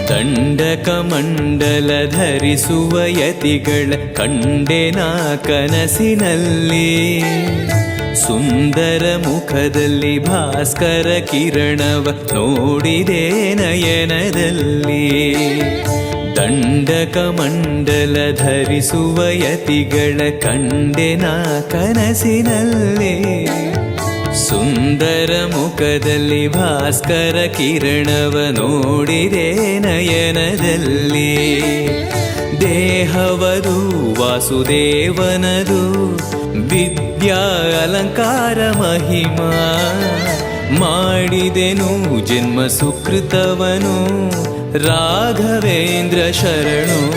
ದಂಡಕಮಂಡಲ ಧರಿಸುವ ಯತಿಗಳ ಕಂಡೆನ ಕನಸಿನಲ್ಲಿ. ಸುಂದರ ಮುಖದಲ್ಲಿ ಭಾಸ್ಕರ ಕಿರಣವ ನೋಡಿದೆ ನಯನದಲ್ಲಿ. ದಂಡಕಮಂಡಲ ಧರಿಸುವ ಯತಿಗಳ ಕಂಡೆನ ಕನಸಿನಲ್ಲಿ. ಸುಂದರ ಮುಖದಲ್ಲಿ ಭಾಸ್ಕರ ಕಿರಣವ ನೋಡಿದೆ ನಯನದಲ್ಲಿ. ದೇಹವದು ವಾಸುದೇವನದು ವಿದ್ಯಾ ಅಲಂಕಾರ ಮಹಿಮಾ. ಮಾಡಿದೆನು ಜನ್ಮ ಸುಕೃತವನು ರಾಘವೇಂದ್ರ ಶರಣು.